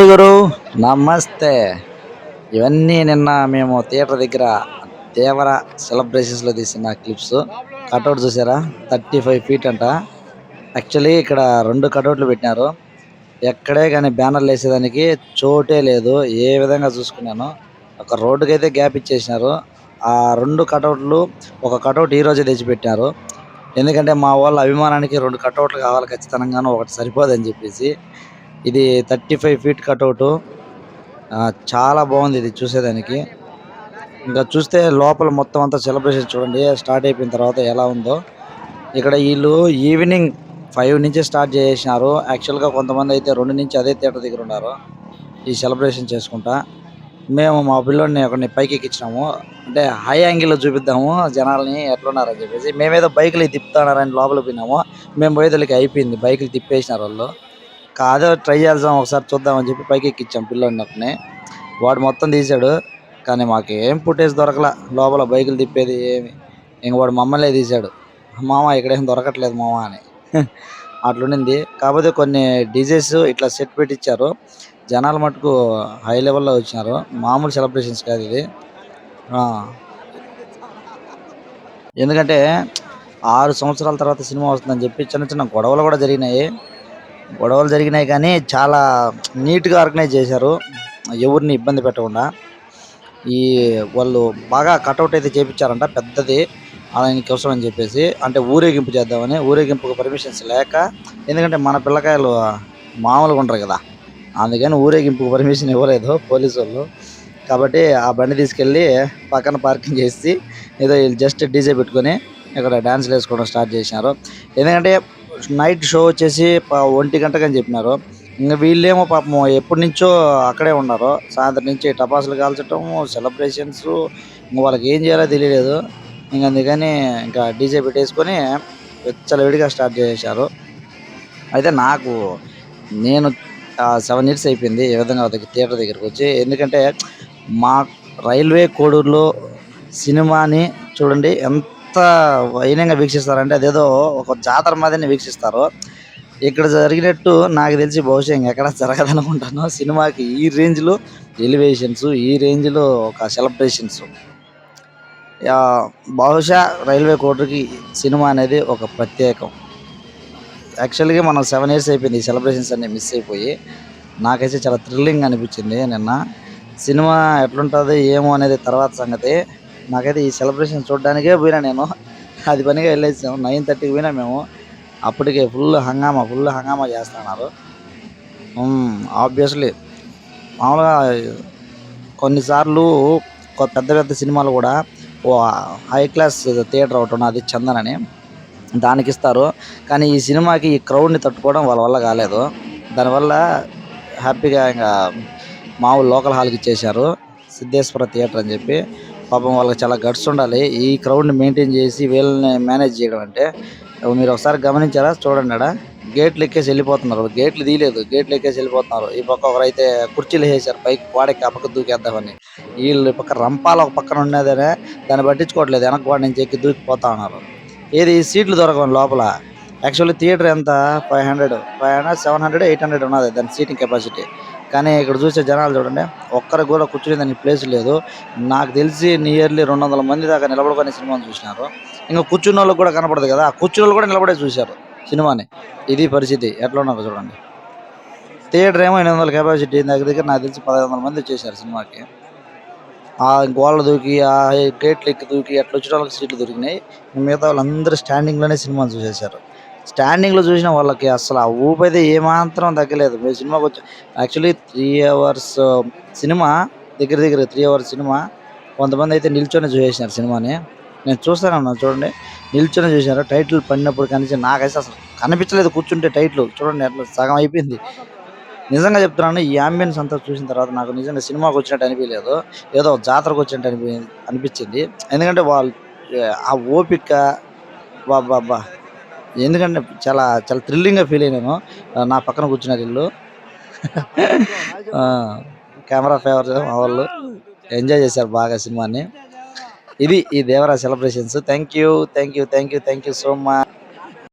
Hi గురు, నమస్తే. ఇవన్నీ నిన్న మేము థియేటర్ దగ్గర దేవర సెలబ్రేషన్స్లో తీసిన క్లిప్స్. కట్అవుట్ చూసారా? 35 feet అంట. యాక్చువల్లీ ఇక్కడ 2 కట్అవుట్లు పెట్టినారు. ఎక్కడే కానీ బ్యానర్లు వేసేదానికి చోటే లేదు. ఏ విధంగా చూసుకున్నాను, ఒక రోడ్డుకైతే గ్యాప్ ఇచ్చేసినారు. ఆ 2 కట్అవుట్లు, ఒక కట్అవుట్ ఈ రోజే తెచ్చిపెట్టారు. ఎందుకంటే మా వాళ్ళ అభిమానానికి 2 కట్అవుట్లు కావాలి ఖచ్చితంగాను, ఒకటి సరిపోదని చెప్పేసి. ఇది 35 feet కట్అవుట్. చాలా బాగుంది ఇది చూసేదానికి. ఇంకా చూస్తే లోపల మొత్తం అంతా సెలబ్రేషన్ చూడండి స్టార్ట్ అయిపోయిన తర్వాత ఎలా ఉందో. ఇక్కడ వీళ్ళు ఈవినింగ్ 5 నుంచి స్టార్ట్ చేసినారు. యాక్చువల్గా కొంతమంది అయితే 2 నుంచి అదే థియేటర్ దగ్గర ఉన్నారు ఈ సెలబ్రేషన్ చేసుకుంటా. మేము మా పిల్లోడిని ఒకరిని పైకి ఎక్కించినాము, అంటే హై యాంగిల్లో చూపిద్దాము జనాల్ని ఎట్లున్నారని చెప్పేసి. మేమేదో బైకులు తిప్పుతున్నారని లోపల పోయినాము. మేము పోయేదానికి అయిపోయింది, బైకులు తిప్పేసినారు వాళ్ళు. కాదో ట్రై చేద్దాం ఒకసారి చూద్దామని చెప్పి పైకి ఎక్కించాం పిల్లోడిని ఒకని. వాడు మొత్తం తీశాడు, కానీ మాకు ఏం ఫుటేజ్ దొరకలా లోపల బైకులు తిప్పేది ఏమి. ఇంక వాడు మమ్మల్నే తీశాడు, మామ ఇక్కడేం దొరకట్లేదు మామ అని. అట్లుండింది. కాకపోతే కొన్ని డీజేస్ ఇట్లా సెట్ పెట్టించారు. జనాలు మటుకు హై లెవెల్లో వచ్చినారు, మామూలు సెలబ్రేషన్స్ కాదు ఇది. ఎందుకంటే 6 సంవత్సరాల తర్వాత సినిమా వస్తుందని చెప్పి చిన్న చిన్న గొడవలు కూడా జరిగినాయి కానీ చాలా నీట్గా ఆర్గనైజ్ చేశారు, ఎవరిని ఇబ్బంది పెట్టకుండా. ఈ వాళ్ళు బాగా కట్అవుట్ అయితే చేపించారంట పెద్దది ఆయన కోసం అని చెప్పేసి. అంటే ఊరేగింపు చేద్దామని, ఊరేగింపుకు పర్మిషన్స్ లేక, ఎందుకంటే మన పిల్లకాయలు మామూలుగా ఉండరు కదా, అందుకని ఊరేగింపుకు పర్మిషన్ ఇవ్వలేదు పోలీసు వాళ్ళు. కాబట్టి ఆ బండి తీసుకెళ్ళి పక్కన పార్కింగ్ చేసి ఏదో జస్ట్ డీజే పెట్టుకొని ఇక్కడ డ్యాన్స్లు వేసుకోవడం స్టార్ట్ చేసినారు. ఎందుకంటే నైట్ షో వచ్చేసి 1 గంటకు అని చెప్పినారు. ఇంకా వీళ్ళేమో పాపం ఎప్పటి నుంచో అక్కడే ఉన్నారు, సాయంత్రం నుంచి టపాసులు కాల్చడం, సెలబ్రేషన్స్. ఇంక వాళ్ళకి ఏం చేయాలో తెలియలేదు. ఇంక అందుకని ఇంకా డీజే పెట్టేసుకొని విచ్చలవిడిగా స్టార్ట్ చేశారు. అయితే నేను 7 years అయిపోయింది ఈ విధంగా థియేటర్ దగ్గరికి వచ్చి. ఎందుకంటే మా రైల్వే కోడూరులో సినిమాని చూడండి ఎంత వైనంగా వీక్షిస్తారంటే, అదేదో ఒక జాతర మాదిరిని వీక్షిస్తారు. ఇక్కడ జరిగినట్టు నాకు తెలిసి బహుశా ఇంకెక్కడ జరగదనుకుంటాను. సినిమాకి ఈ రేంజ్లో ఎలివేషన్స్, ఈ రేంజ్లో ఒక సెలబ్రేషన్స్. బహుశా రైల్వే కోడూరుకి సినిమా అనేది ఒక ప్రత్యేకం. యాక్చువల్గా మనం 7 years అయిపోయింది ఈ సెలబ్రేషన్స్ అన్నీ మిస్ అయిపోయి. నాకైతే చాలా థ్రిల్లింగ్ అనిపించింది నిన్న. సినిమా ఎట్లుంటుంది ఏమో అనేది తర్వాత సంగతి. నాకైతే ఈ సెలబ్రేషన్ చూడడానికే పోయినా నేను. అది పనిగా వెళ్ళేసాము. 9:30కి పోయినా మేము. అప్పటికే ఫుల్ హంగామా చేస్తున్నారు. ఆబ్వియస్లీ మామూలుగా కొన్నిసార్లు పెద్ద పెద్ద సినిమాలు కూడా ఓ హై క్లాస్ థియేటర్ ఒకటి ఉన్నది చందన్ అని, దానికి ఇస్తారు. కానీ ఈ సినిమాకి ఈ క్రౌడ్ని తట్టుకోవడం వాళ్ళ వల్ల కాలేదు. దానివల్ల హ్యాపీగా ఇంకా మామూలు లోకల్ హాల్కి ఇచ్చేశారు, సిద్ధేశ్వర థియేటర్ అని చెప్పి. పాపం వాళ్ళకి చాలా గట్స్ ఉండాలి ఈ క్రౌడ్ని మెయింటైన్ చేసి వీళ్ళని మేనేజ్ చేయడం అంటే. మీరు ఒకసారి గమనించారా? చూడండి, ఆడ గేట్లు ఎక్కేసి వెళ్ళిపోతున్నారు, గేట్లు తీయలేదు, గేట్లు ఎక్కేసి వెళ్ళిపోతున్నారు. ఈ పక్క ఒకరైతే కుర్చీలు వేసారు పైకి, వాడకి ఆ పక్క దూకేద్దామని. వీళ్ళు ఈ పక్క రంపాల ఒక పక్కన ఉన్నదనే దాన్ని పట్టించుకోవట్లేదు, వెనక వాడి నుంచి ఎక్కి దూకిపోతా ఉన్నారు. ఏది సీట్లు దొరకవు లోపల. యాక్చువల్లీ థియేటర్ ఎంత 500, 700, 800 ఉన్నది దాని సీటింగ్ కెపాసిటీ. కానీ ఇక్కడ చూసే జనాలు చూడండి, ఒక్కరికి కూడా కూర్చునే దానికి ప్లేస్ లేదు. నాకు తెలిసి నియర్లీ 200 మంది దాకా నిలబడుకొని సినిమాని చూసినారు. ఇంకా కూర్చున్న వాళ్ళకి కూడా కనపడదు కదా, ఆ కూర్చున్న వాళ్ళు కూడా నిలబడే చూశారు సినిమాని. ఇది పరిస్థితి ఎట్లా ఉన్నారు చూడండి. థియేటర్ ఏమో 800 కెపాసిటీ, దగ్గర నాకు తెలిసి 1500 మంది వచ్చేసారు సినిమాకి. ఆ గోడలు దూకి, ఆ గేట్లు ఎక్కి దూకి అట్లా వచ్చిన వాళ్ళకి సీట్లు దొరికినాయి. మిగతా వాళ్ళందరూ స్టాండింగ్లోనే సినిమాని చూసేశారు. స్టాండింగ్లో చూసిన వాళ్ళకి అసలు ఆ ఊపు అయితే ఏమాత్రం తగ్గలేదు. మేము సినిమాకి వచ్చి యాక్చువల్లీ 3 hours సినిమా, దగ్గర 3 hours సినిమా. కొంతమంది అయితే నిల్చొని చూసేసినారు సినిమాని. నేను చూస్తానన్నా చూడండి, నిల్చొని చూసినారు. టైటిల్ పడినప్పుడు కనిపించి నాకైతే అసలు కనిపించలేదు కూర్చుంటే టైటిల్. చూడండి అట్లా సగం అయిపోయింది. నిజంగా చెప్తున్నాను, ఈ అంబియన్స్ అంతా చూసిన తర్వాత నాకు నిజంగా సినిమాకి వచ్చినట్టు అనిపించలేదు, ఏదో జాతరకు వచ్చినట్టు అనిపించింది. ఎందుకంటే వాళ్ళు ఆ ఓపిక బాబా, ఎందుకంటే చాలా చాలా థ్రిల్లింగ్గా ఫీల్ అయినాను. నా పక్కన కూర్చున్నారు వీళ్ళు. కెమెరా ఫేవర్ మా వాళ్ళు ఎంజాయ్ చేశారు బాగా సినిమాని. ఇది ఈ Devara celebrations. Thank you so much.